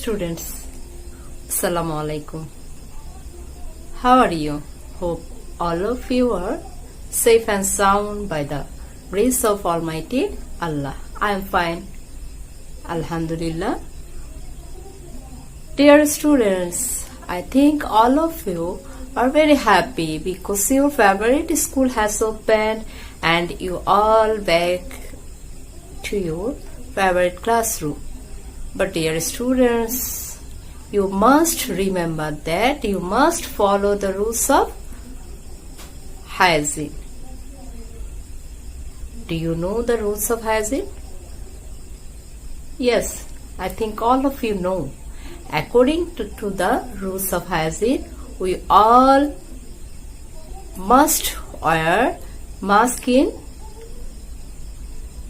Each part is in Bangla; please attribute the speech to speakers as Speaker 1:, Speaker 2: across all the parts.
Speaker 1: students, Assalamu alaikum. How are you? Hope all of you are safe and sound by the grace of Almighty Allah. I am fine, Alhamdulillah. Dear students, I think all of you are very happy because your favorite school has opened and you all back to your favorite classroom. But dear students, you must remember that you must follow the rules of hygiene. Do you know the rules of hygiene? Yes, I think all of you know. According to the rules of hygiene, we all must wear mask in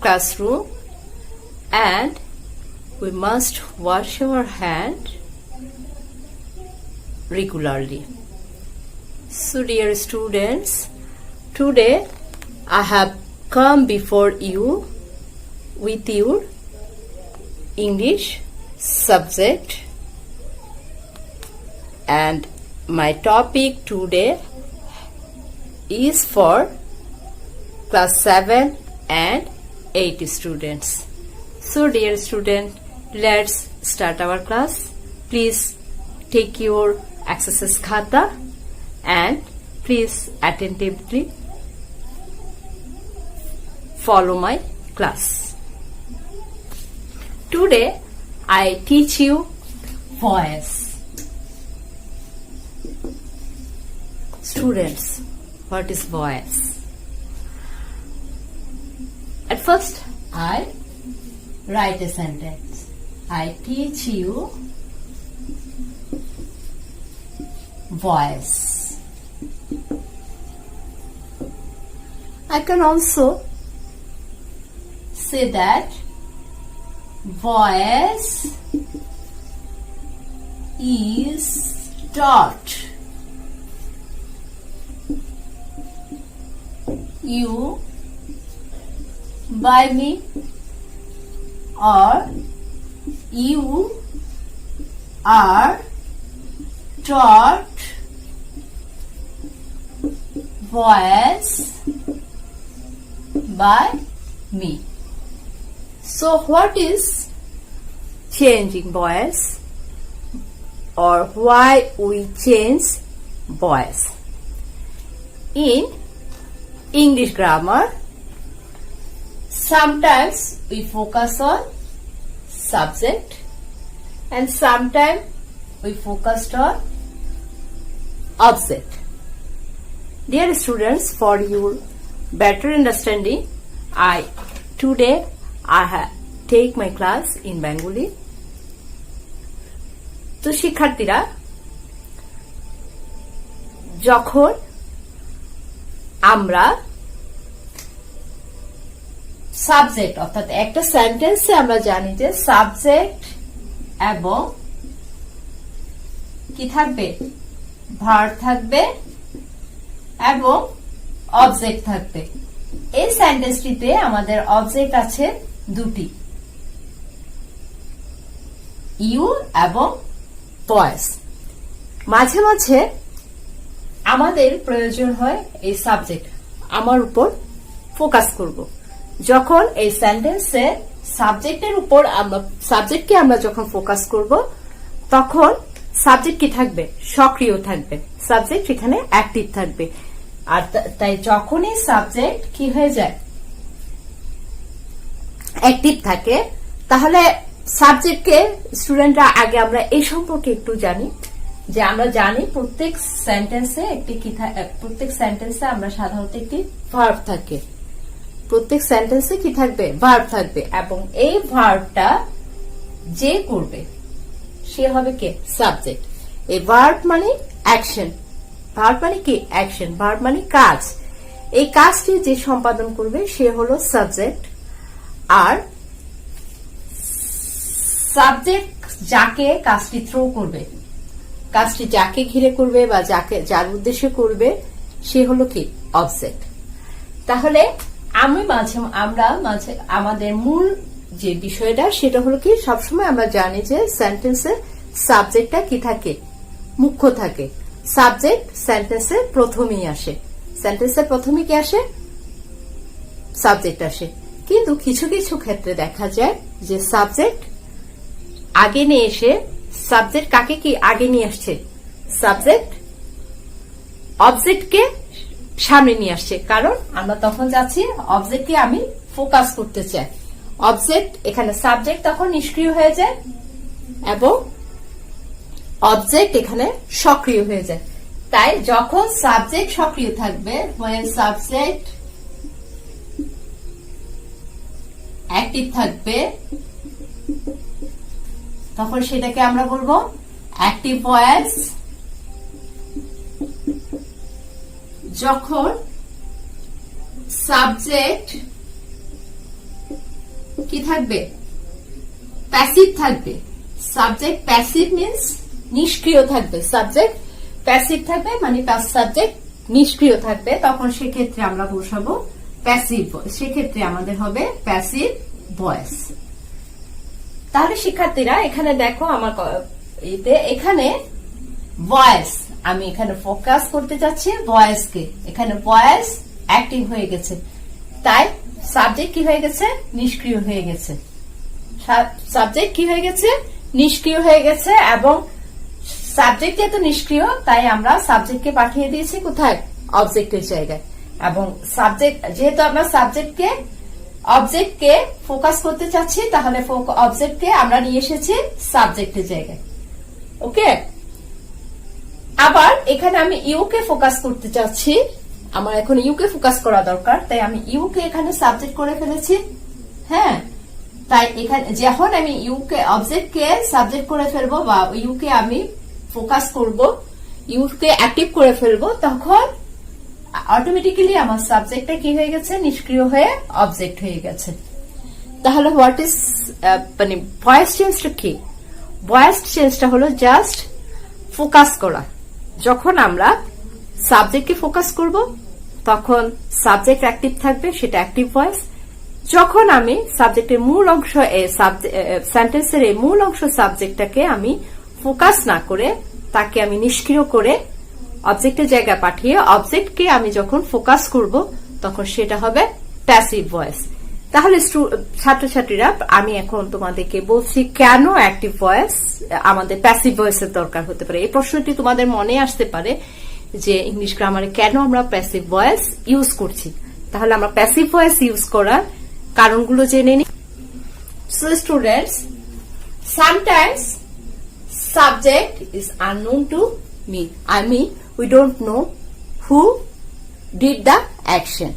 Speaker 1: classroom and we must wash our hand regularly. So dear students, today I have come before you with your English subject, and my topic today is for class 7 and 8 students. So dear student, let's start our class. Please take your exercise khata and please attentively follow my class. Today I teach you voice. Students, what is voice? At first I write a sentence. I teach you voice. I can also say that voice is taught you by me, or you are taught voice by me. So what is changing voice, or why we change voice? In English grammar, sometimes we focus on subject and sometimes we focused on object. Dear students, for your better understanding, today I take my class in Bengali. তো শিক্ষার্থীরা, যখন আমরা সাবজেক্ট অর্থাৎ একটা সেন্টেন্সে আমরা জানি যে সাবজেক্ট এবং কি থাকবে, ভার্ব থাকবে এবং অবজেক্ট থাকবে। এই সেন্টেন্সটিতে আমাদের অবজেক্ট আছে দুটি, ইউ এবং ভয়েস। মাঝে মাঝে আমাদের প্রয়োজন হয় এই সাবজেক্ট আমার উপর ফোকাস করব। যখন এই সেন্টেন্সে সাবজেক্টের উপর সাবজেক্টকে আমরা যখন ফোকাস করব, তখন সাবজেক্ট কি থাকবে, সক্রিয় থাকবে, সাবজেক্ট এখানে অ্যাক্টিভ থাকবে। আর তাই যখনই সাবজেক্ট কি হয়ে যায়, অ্যাক্টিভ থাকে, তাহলে সাবজেক্টকে স্টুডেন্টরা আগে আমরা এই সম্পর্কে একটু জানি যে আমরা জানি প্রত্যেক সেন্টেন্সে আমরা সাধারণত একটি ভার্ব থাকে, প্রত্যেক সেন্টেন্সে কি থাকবে, ভার্ব থাকবে, এবং এই ভার্বটা যে করবে সে হবে কে, সাবজেক্ট। এই ভার্ব মানে অ্যাকশন, ভার্ব মানে কি, অ্যাকশন, ভার্ব মানে কাজ। এই কাজটি যে সম্পাদন করবে সে হলো সাবজেক্ট। আর সাবজেক্ট যাকে কাজটি থ্রো করবে, কাজটি যাকে ঘিরে করবে বা যার উদ্দেশ্যে করবে সে হলো কি, অবজেক্ট। তাহলে আমরা মাঝে আমাদের মূল যে বিষয়টা সেটা হলো কি, সবসময় আমরা জানি যে সেন্টেন্সে সাবজেক্টটা কি থাকে, মুখ্য থাকে। সাবজেক্ট সেন্টেন্সের প্রথমেই আসে, সেন্টেন্সের প্রথমে কি আসে, সাবজেক্ট আসে। কিন্তু কিছু কিছু ক্ষেত্রে দেখা যায় যে সাবজেক্ট আগে নিয়ে এসে, সাবজেক্ট কাকে কি আগে নিয়ে আসছে, সাবজেক্ট অবজেক্টকে সামনে নিয়ে আসছে। কারণ আমরা তখন যাচ্ছি অবজেক্টকে আমি ফোকাস করতে চাই। অবজেক্ট এখানে সাবজেক্ট তখন নিষ্ক্রিয় হয়ে যায় এবং অবজেক্ট এখানে সক্রিয় হয়ে যায়। তাই যখন সাবজেক্ট সক্রিয় থাকবে, when subject অ্যাক্টিভ থাকবে, তখন সেটাকে আমরা বলবো অ্যাক্টিভ ভয়েস। যখন সাবজেক্ট কি থাকবে, প্যাসিভ থাকবে, সাবজেক্ট প্যাসিভ মিন্স নিষ্ক্রিয় থাকবে, সাবজেক্ট প্যাসিভ থাকবে মানে সাবজেক্ট নিষ্ক্রিয় থাকবে, তখন সেক্ষেত্রে আমরা বসাবো প্যাসিভ ভয়েস। সেক্ষেত্রে আমাদের হবে প্যাসিভ ভয়েস। তাহলে শিক্ষার্থীরা এখানে দেখো আমার এখানে ভয়েস, আমি এখানে ফোকাস করতে চাচ্ছি ভয়েসকে, এখানে ভয়েস অ্যাক্টিভ হয়ে গেছে, তাই সাবজেক্ট কি হয়ে গেছে, নিষ্ক্রিয় হয়ে গেছে। সাবজেক্ট কি হয়ে গেছে, নিষ্ক্রিয় হয়ে গেছে এবং সাবজেক্ট যেহেতু নিষ্ক্রিয় তাই আমরা সাবজেক্টকে পাঠিয়ে দিয়েছি কোথায়, অবজেক্টের জায়গায়। এবং সাবজেক্ট যেহেতু আমরা অবজেক্টকে ফোকাস করতে চাচ্ছি, তাহলে অবজেক্টকে আমরা নিয়ে এসেছি সাবজেক্টের জায়গায়। ওকে, আবার এখানে আমি ইউকে ফোকাস করতে চাচ্ছি, আমার এখন ইউকে ফোকাস করা দরকার, তাই আমি ইউকে এখানে সাবজেক্ট করে ফেলেছি। হ্যাঁ, তাই এখানে যখন আমি ইউকে অবজেক্টকে সাবজেক্ট করে ফেলবো বা ইউকে আমি ফোকাস করব, ইউকে অ্যাক্টিভ করে ফেলবো, তখন অটোমেটিক্যালি আমার সাবজেক্টটা কি হয়ে গেছে, নিষ্ক্রিয় হয়ে অবজেক্ট হয়ে গেছে। তাহলে হোয়াট ইজ মানে ভয়েস চেঞ্জটা কি, ভয়েস চেঞ্জটা হলো জাস্ট ফোকাস করা। যখন আমরা সাবজেক্টকে ফোকাস করব তখন সাবজেক্ট অ্যাক্টিভ থাকবে, সেটা অ্যাক্টিভ ভয়েস। যখন আমি সাবজেক্টের মূল অংশ সেন্টেন্সের এই মূল অংশ সাবজেক্টটাকে আমি ফোকাস না করে তাকে আমি নিষ্ক্রিয় করে অবজেক্টের জায়গায় পাঠিয়ে অবজেক্টকে আমি যখন ফোকাস করব তখন সেটা হবে প্যাসিভ ভয়েস। তাহলে ছাত্রছাত্রীরা আমি এখন তোমাদেরকে বলছি কেন অ্যাক্টিভ ভয়েস আমাদের প্যাসিভ ভয়েসের দরকার হতে পারে। এই প্রশ্নটি তোমাদের মনে আসতে পারে যে ইংলিশ গ্রামারে কেন আমরা প্যাসিভ ভয়েস ইউজ করছি। তাহলে আমরা প্যাসিভ ভয়েস ইউজ করার কারণগুলো জেনে নিই। So students, sometimes subject is unknown to me. I mean, we don't know who did the action.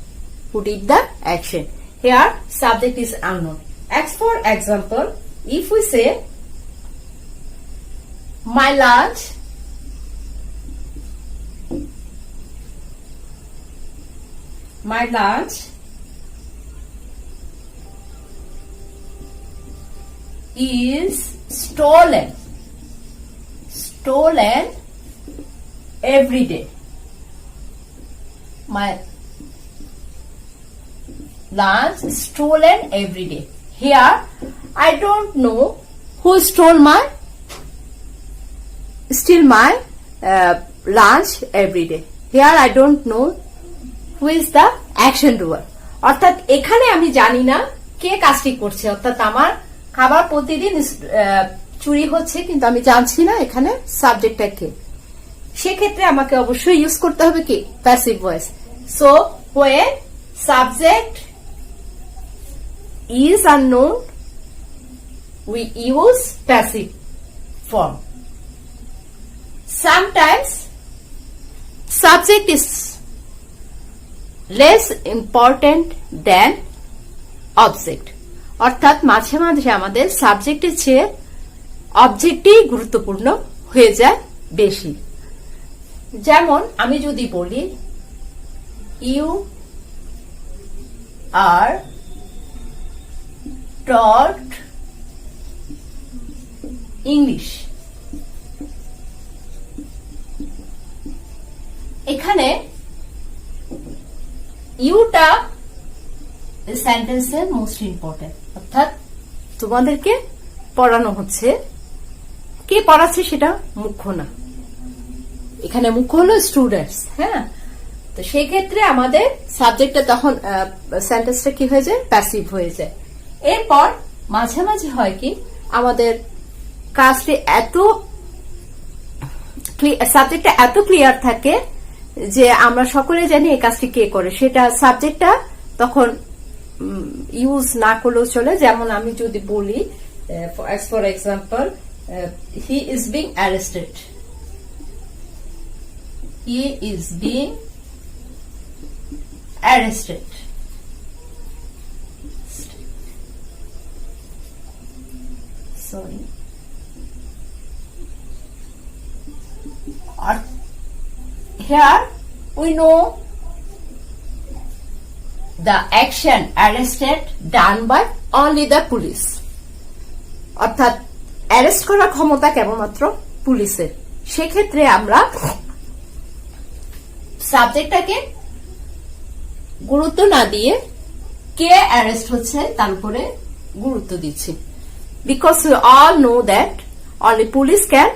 Speaker 1: Who did the action? Here, subject is unknown. As for example, if we say, my lunch is stolen every day. My lunch is stolen every day. Here I don't know who steal my lunch every day. Here I don't know who is the action doer. অর্থাৎ এখানে আমি জানি না কে কাজটি করছে, অর্থাৎ আমার খাবার প্রতিদিন চুরি হচ্ছে কিন্তু আমি জানছি না এখানে সাবজেক্টটা কে। সেক্ষেত্রে আমাকে অবশ্যই ইউজ করতে হবে কি, passive voice. So when subject is unknown we use passive form. Sometimes subject is less important than object. অর্থাৎ মাঝে মাঝে আমাদের সাবজেক্টের চেয়ে অবজেক্টই গুরুত্বপূর্ণ হয়ে যায় বেশি। যেমন আমি যদি বলি ইউ আর টট ইংলিশ, এখানে ইউটা সেন্টেন্সের মোস্ট ইম্পর্টেন্ট, অর্থাৎ তোমাদেরকে পড়ানো হচ্ছে কে পড়াচ্ছে সেটা মুখ্য না, এখানে মুখ্য হলো স্টুডেন্টস। হ্যাঁ, তো সেই ক্ষেত্রে আমাদের সাবজেক্টটা তখন সেন্টেন্সটা কি হয়ে যায়, প্যাসিভ হয়ে যায়। এরপর মাঝে মাঝে হয় কি, আমাদের কাজটি সাবজেক্টটা এত ক্লিয়ার থাকে যে আমরা সকলে জানি এই কাজটি কে করে, সেটা সাবজেক্টটা তখন ইউজ না করলেও চলে। যেমন আমি যদি বলি, for example, he is being arrested, he is being arrested. Sorry, here we know the action arrested done by only the police, অর্থাৎ অ্যারেস্ট করার ক্ষমতা কেবলমাত্র পুলিশের। সেক্ষেত্রে আমরা সাবজেক্টটাকে গুরুত্ব না দিয়ে কে অ্যারেস্ট হচ্ছে তার উপরে গুরুত্ব দিচ্ছি, because we all know that only police can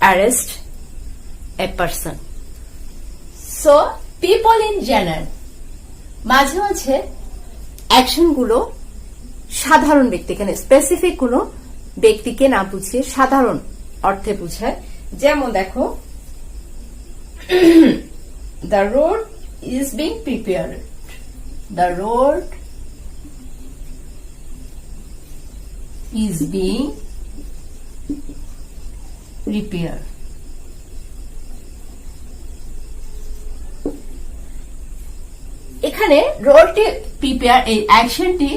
Speaker 1: arrest a person. So people in general, মাঝে মাঝে অ্যাকশন গুলো সাধারণ ব্যক্তি, এখানে স্পেসিফিক কোনো ব্যক্তিকে না বুঝিয়ে সাধারণ অর্থে বুঝায়। যেমন দেখো, the road is being prepared, the road is being repaired. এখানে রোডটি প্রিপেয়ার, এই অ্যাকশনটি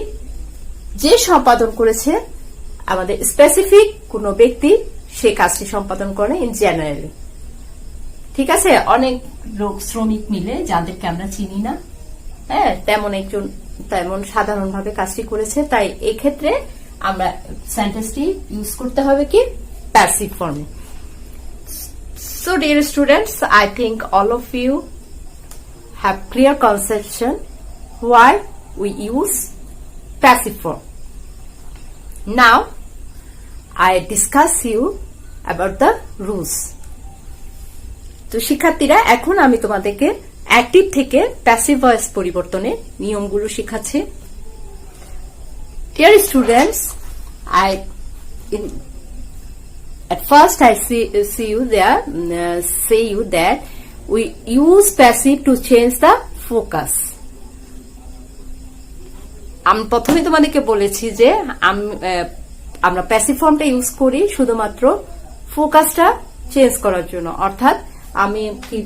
Speaker 1: যে সম্পাদন করেছে আমাদের স্পেসিফিক কোন ব্যক্তি সে কাজটি সম্পাদন করে ইন জেনারেলি। ঠিক আছে, অনেক লোক শ্রমিক মিলে যাদেরকে আমরা চিনি না, হ্যাঁ, তেমন সাধারণভাবে কাজটি করেছে। তাই এই ক্ষেত্রে আমরা সেন্টেন্সটি ইউজ করতে হবে কি, প্যাসিভ ফর্মে। So dear students, I think all of you have clear conception why we use passive form. Now I discuss you about the rules. তো শিক্ষার্থীরা, এখন আমি তোমাদেরকে অ্যাক্টিভ থেকে প্যাসিভ ভয়েস পরিবর্তনের নিয়মগুলো শেখাচ্ছি। Dear students, at first I say you that we use passive to change the focus. আমি প্রথমে তোমাদেরকে বলেছি যে আমরা প্যাসিভ ফর্মটা ইউজ করি শুধুমাত্র ফোকাসটা চেঞ্জ করার জন্য, অর্থাৎ আমি কি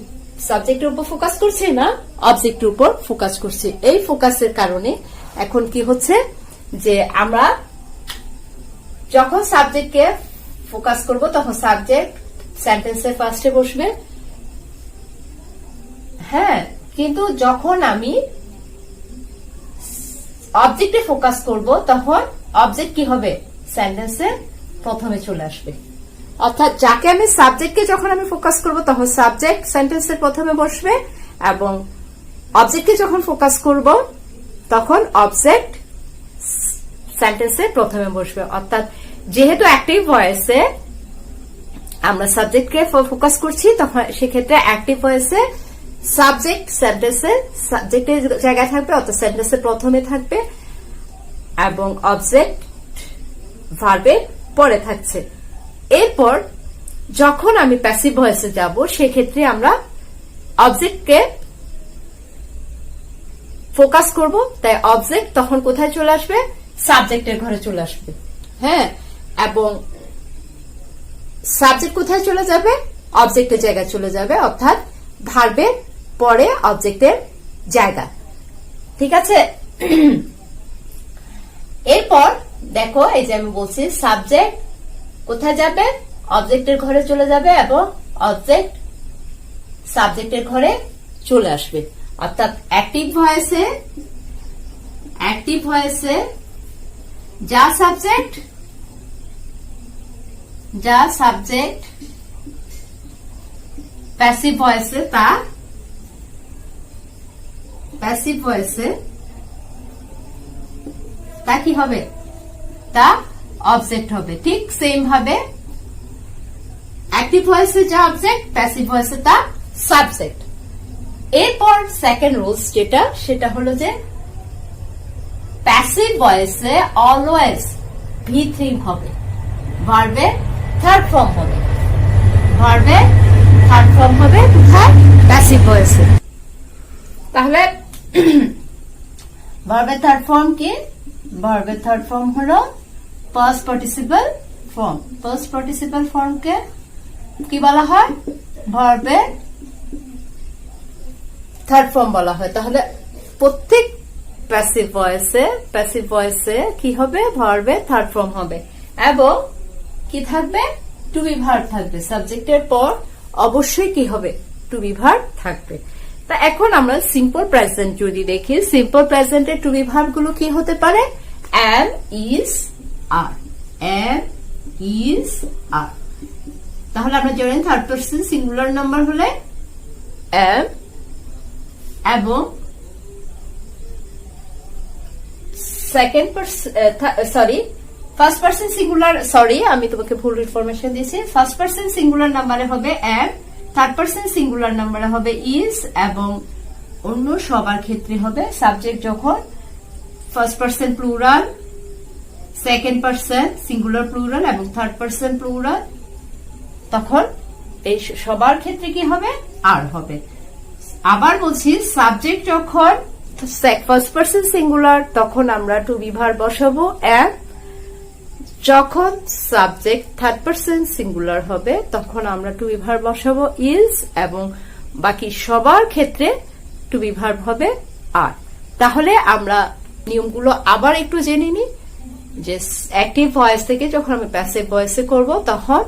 Speaker 1: সাবজেক্টের উপর ফোকাস করছি না, অবজেক্টের উপর ফোকাস করছি। এই ফোকাসের কারণে এখন কি হচ্ছে যে আমরা যখন সাবজেক্টকে ফোকাস করব তখন সাবজেক্ট সেন্টেন্সের ফার্স্টে বসবে, হ্যাঁ, কিন্তু যখন আমি অবজেক্টে ফোকাস করব তখন অবজেক্ট কি হবে, সেন্টেন্সের প্রথমে চলে আসবে। অর্থাৎ যাকে আমি সাবজেক্টকে যখন আমি ফোকাস করব তখন সাবজেক্ট সেন্টেন্সের প্রথমে বসবে, এবং অবজেক্টকে যখন ফোকাস করব তখন অবজেক্ট সেন্টেন্সের প্রথমে বসবে। অর্থাৎ যেহেতু অ্যাক্টিভ ভয়েসে আমরা সাবজেক্টকে ফোকাস করছি, তখন সেক্ষেত্রে অ্যাক্টিভ ভয়েসে সাবজেক্ট সেন্টেন্সের সাবজেক্টের জায়গায় থাকবে, অর্থাৎ সেন্টেন্সের প্রথমে থাকবে, এবং অবজেক্ট ভার্বের পরে থাকছে। এরপর যখন আমি প্যাসিভ ভয়েসে যাব সেক্ষেত্রে আমরা অবজেক্টকে ফোকাস করব, তাই অবজেক্ট তখন কোথায় চলে আসবে, সাবজেক্টের ঘরে চলে আসবে। হ্যাঁ, এবং সাবজেক্ট কোথায় চলে যাবে, অবজেক্টের জায়গায় চলে যাবে, অর্থাৎ ভার্বের পরে অবজেক্টের জায়গা। ঠিক আছে, এরপর দেখো, এই যে আমি বলছি সাবজেক্ট কোথায় যাবে, অবজেক্টের ঘরে চলে যাবে, এবং অবজেক্ট সাবজেক্টের ঘরে চলে আসবে। অর্থাৎ অ্যাক্টিভ ভয়েসে যা সাবজেক্ট প্যাসিভ ভয়েসে তা কি হবে, তা অবজেক্ট হবে। ঠিক সেম ভাবে অ্যাক্টিভ ভয়েসে যা অবজেক্ট, প্যাসিভ ভয়েসে তা সাবজেক্ট। এরপর সেকেন্ড রুলস যেটা, সেটা হলো যে প্যাসিভ ভয়েসে অলওয়েজ V3 হবে, ভার্বে থার্ড ফর্ম হবে, ভার্বে থার্ড ফর্ম হবে কোথায়? প্যাসিভ ভয়েসে। তাহলে ভার্বের থার্ড ফর্ম কি? ভার্বের থার্ড ফর্ম হলো past participle form. Past participle ফর্মকে কি বলা হয়? ভার্বের থার্ড ফর্ম বলা হয়। তাহলে প্রত্যেক প্যাসিভ ভয়েসে কি হবে? ভার্বের থার্ড ফর্ম হবে এবং কি থাকবে? টু বি ভার্ব থাকবে। সাবজেক্টের পর অবশ্যই কি হবে? টু বি ভার্ব থাকবে। তা এখন আমরা সিম্পল প্রেজেন্ট যদি দেখি, সিম্পল প্রেজেন্টের টু বি ভার্ব গুলো কি হতে পারে? am, is, are, am, is, are। তাহলে আমরা জানেন থার্ড পারসন সিঙ্গুলার নাম্বার হলে am এবং second person first person singular, আমি তোমাকে ভুল ইনফরমেশন দিয়েছি। ফার্স্ট পারসন সিঙ্গুলার নাম্বারে হবে am, থার্ড পারসন সিঙ্গুলার নাম্বারে হবে is এবং অন্য সবার ক্ষেত্রে হবে সাবজেক্ট যখন first person plural, second person singular plural এবং থার্ড পারসন প্লুরাল, তখন এই সবার ক্ষেত্রে কি হবে? আর হবে। আবার বলছি, সাবজেক্ট যখন ফার্স্ট পারসন সিঙ্গুলার তখন আমরা টু বি ভার্ব বসাবো am, যখন সাবজেক্ট থার্ড পারসন সিঙ্গুলার হবে তখন আমরা টু বি ভার্ব বসাবো is এবং বাকি সবার ক্ষেত্রে টু বি ভার্ব হবে আর। তাহলে আমরা নিয়মগুলো আবার একটু জেনে নিই যে অ্যাক্টিভ ভয়েস থেকে যখন আমি প্যাসিভ ভয়েসে করব তখন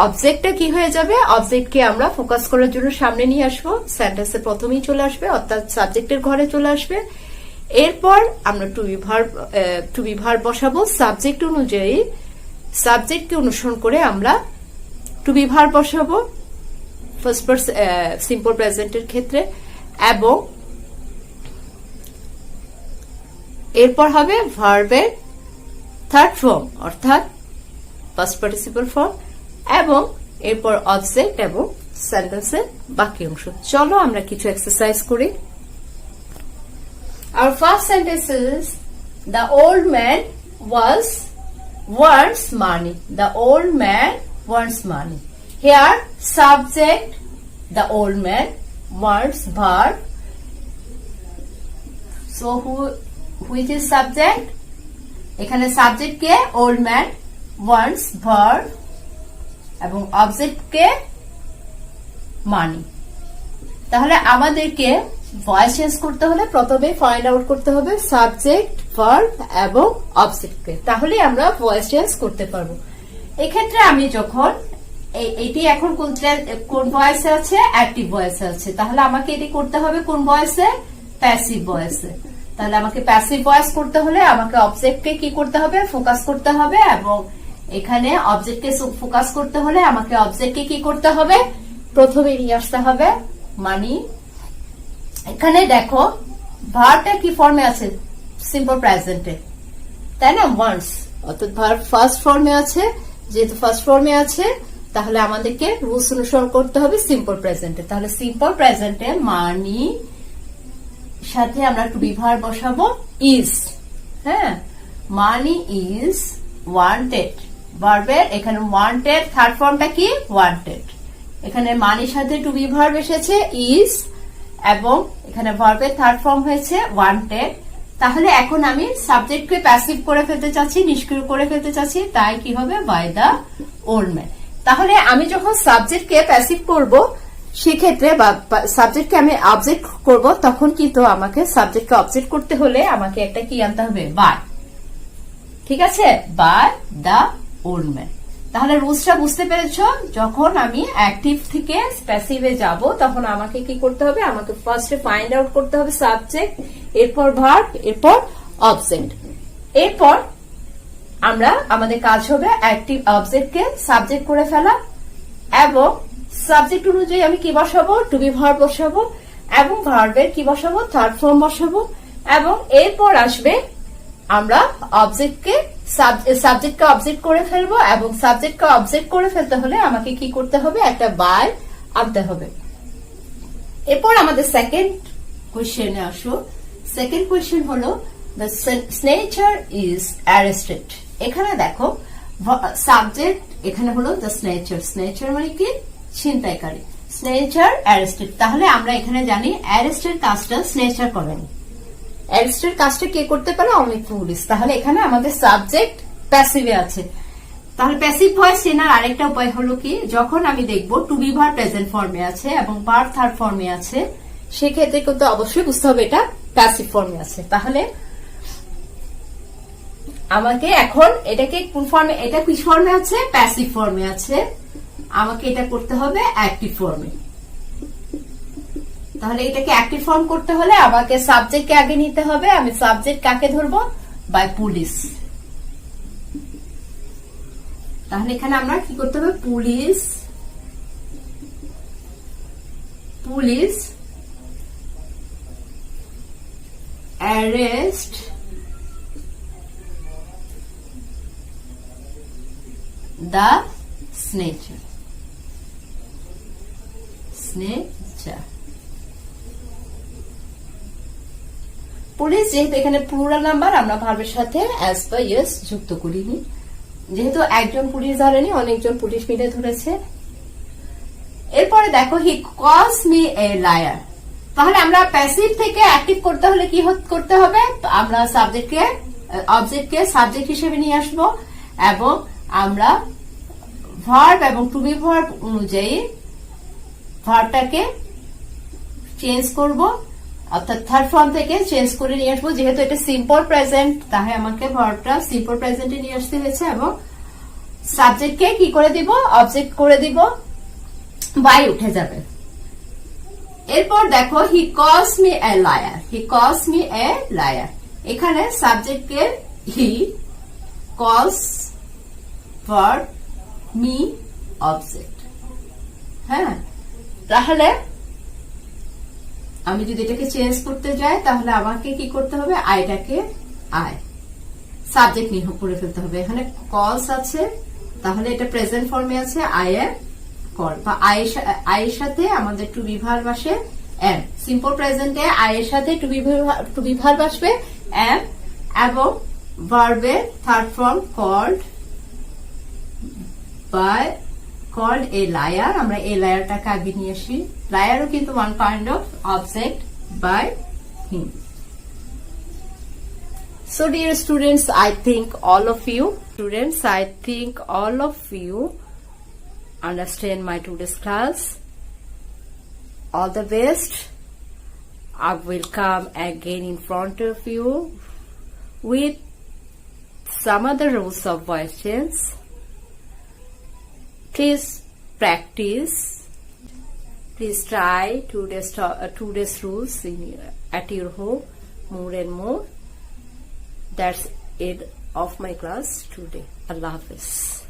Speaker 1: অবজেক্টটা কি হয়ে যাবে? অবজেক্টকে আমরা ফোকাস করার জন্য সামনে নিয়ে আসবো, সেন্টেন্সের প্রথমেই চলে আসবে, অর্থাৎ সাবজেক্টের ঘরে চলে আসবে। এরপর আমরা টু বি ভার্ব বসাবো সাবজেক্ট অনুযায়ী, সাবজেক্টকে অনুসরণ করে আমরা টু বি ভার্ব বসাবো ফার্স্ট পারসন সিম্পল প্রেজেন্টের ক্ষেত্রে এবং এরপর হবে ভার্বের থার্ড ফর্ম অর্থাৎ পাস্ট পার্টিসিপল ফর্ম এবং এরপর অবজেক্ট এবং সেন্টেন্সের বাকি অংশ। চলো আমরা কিছু এক্সারসাইজ করি। Our first sentence is the old man wants money. The old man wants money. Here subject the old man wants verb. So which is subject? এখানে সাবজেক্ট কে old man, wants verb এবং অবজেক্ট কে মানি। তাহলে আমাদেরকে ভয়েস চেঞ্জ করতে হলে প্রথমে ফাইন্ড আউট করতে হবে সাবজেক্ট, ভার্ব এবং অবজেক্টকে, তাহলে আমরা ভয়েস চেঞ্জ করতে পারবো। এক্ষেত্রে আমি যখন এটি এখন কোন ভয়েসে আছে? অ্যাক্টিভ ভয়েসে আছে। তাহলে আমাকে এটি করতে হবে কোন ভয়েসে? প্যাসিভ ভয়েসে। তাহলে আমাকে প্যাসিভ ভয়েস করতে হলে আমাকে অবজেক্টকে কি করতে হবে? ফোকাস করতে হবে এবং এখানে অবজেক্টকে ফোকাস করতে হলে আমাকে অবজেক্টকে কি করতে হবে? প্রথমে নিয়ে আসতে হবে মানি। এখানে দেখো ভার্বটা কি ফর্মে আছে? সিম্পল প্রেজেন্টে, তাই না? ওয়ান্স, অর্থাৎ ভার্ব ফার্স্ট ফর্মে আছে। যেহেতু ফার্স্ট ফর্মে আছে তাহলে আমাদেরকে রুলস অনুসরণ করতে হবে সিম্পল প্রেজেন্টে। তাহলে সিম্পল প্রেজেন্টে মানি সাথে আমরা টু বি ভার্ব বসাবো ইজ। হ্যাঁ, মানি ইজ ওয়ান্টেড। ভার্বের এখানে ওয়ান্টেড থার্ড ফর্মটা কি? ওয়ান্টেড। এখানে মানির সাথে টু বি ভার্ব এসেছে ইজ এবং এখানে ভার্বের থার্ড ফর্ম হয়েছে ওয়ান্টেড। তাহলে এখন আমি সাবজেক্টকে প্যাসিভ করে ফেলতে চাচ্ছি, নিষ্ক্রিয় করে ফেলতে চাচ্ছি, তাই কি হবে? By the old man. তাহলে আমি যখন সাবজেক্টকে প্যাসিভ করব সেক্ষেত্রে বা সাবজেক্টকে আমি অবজেক্ট করব তখন কিন্তু আমাকে সাবজেক্টকে অবজেক্ট করতে হলে আমাকে একটা কি আনতে হবে? বাই। ঠিক আছে, বাই দা ওল্ড ম্যান। তাহলে রুলসটা বুঝতে পেরেছো? যখন আমি অ্যাক্টিভ থেকে প্যাসিভে যাব তখন আমাকে কি করতে হবে? আমাকে ফার্স্টে ফাইন্ড আউট করতে হবে সাবজেক্ট, এরপর ভার্ব, এরপর অবজেক্ট। এরপর আমরা আমাদের কাজ হবে অ্যাক্টিভ অবজেক্টকে সাবজেক্ট করে ফেলা এবং সাবজেক্ট অনুযায়ী আমি কি বসাবো? টু বি ভার্ব বসাবো এবং ভার্বের কি বসাবো? থার্ড ফর্ম বসাবো এবং এরপর আসবে আমরা অবজেক্টকে সাবজেক্টকে অবজেক্ট করে ফেলবো, এবং সাবজেক্টকে অবজেক্ট করে ফেলতে হলে আমাকে কি করতে হবে, একটা বাই আনতে হবে। এরপর আমাদের সেকেন্ড কোয়েশ্চেনে আসো। সেকেন্ড কোয়েশ্চেন হলো দ্য স্নেচার ইজ অ্যারেস্টেড। এখানে দেখো সাবজেক্ট এখানে হলো দ্য স্নেচার, স্নেচার মানে কি, ছিনতাইকারী। স্নেচার অ্যারেস্টেড, তাহলে আমরা এখানে জানি অ্যারেস্টের কাজটা স্নেচার করেনি। অ্যারেস্টের কাজটা কে করতে পারে, অনলি পুলিশ। তাহলে এখানে আমাদের সাবজেক্ট প্যাসিভে আছে। তাহলে প্যাসিভ ভয়েস চেনার আরেকটা উপায় হলো কি, যখন আমি দেখবো টু বি ভার্ব প্রেজেন্ট ফর্মে আছে এবং ভার্ব থার্ড ফর্মে আছে, সেক্ষেত্রে কিন্তু অবশ্যই বুঝতে হবে এটা প্যাসিভ ফর্মে আছে। তাহলে আমাকে এখন এটাকে কোন ফর্মে, এটা কি ফর্মে আছে, প্যাসিভ ফর্মে আছে, আমাকে এটা করতে হবে অ্যাক্টিভ ফর্মে। তাহলে এটাকে অ্যাক্টিভ ফর্ম করতে হলে আমাকে সাবজেক্টকে আগে নিতে হবে। আমি সাবজেক্ট কাকে ধরবো, বাই পুলিশ। তাহলে এখানে আমরা কি করতে হবে, police, police arrest the snatcher, snatcher. Police যেহেতু এখানে প্লুরাল নাম্বার, আমরা ভার্বের সাথে অ্যাজ বা ইয়েস যুক্ত করিনি, যেহেতু একজন পুলিশ ধরেনি, অনেকজন পুলিশ মিলে ধরেছে। এরপরে দেখো হি কলস মি এ লায়ার। তাহলে আমরা প্যাসিভ থেকে অ্যাক্টিভ করতে হলে কি করতে হবে, আমরা সাবজেক্টকে অবজেক্টকে সাবজেক্ট হিসেবে নিয়ে আসবো, এবং আমরা ভার্ব এবং টু বি ভার্ব অনুযায়ী ভার্বটাকে চেঞ্জ করব, অর্থাৎ থার্ড ফর্ম থেকে চেঞ্জ করে নিয়ে আসবো। যেহেতু এটা সিম্পল প্রেজেন্ট, তাহলে আমাকে ভার্বটা সিম্পল প্রেজেন্টে নিয়ে আসতে হয়েছে, এবং সাবজেক্টকে কি করে দিব, অবজেক্ট করে দিব, বাই উঠে যাবে। এরপর দেখো হি কলস মি এ লায়ার, হি কলস মি এ লায়ার। এখানে সাবজেক্টকে হি, কলস ভার্ব, মি অবজেক্ট। হ্যাঁ, তাহলে আমি যদি এটাকে চেঞ্জ করতে যাই, তাহলে আমাকে কি করতে হবে, আইটাকে আই সাবজেক্ট নিয়ে করে ফেলতে হবে। এখানে কলস আছে, তাহলে এটা প্রেজেন্ট ফর্মে আছে, আই এম কল, বা আই এর সাথে আমাদের টু বি ভার্ব আসে এম। সিম্পল প্রেজেন্টে আই এর সাথে টু বি ভার্ব আসবে এম, এবং ভার্বের third form called, by called a liar, আমরা এই লায়ারটাকে আগে নিয়ে আসি। লায়ারও কিন্তু one kind of object by him. So dear students, I think all of you understand my today's class. All the best. I will come again in front of you with some other rules of voice change. Please practice. Please try today's rules at your home more and more. That's it of my class today. Allah Hafiz.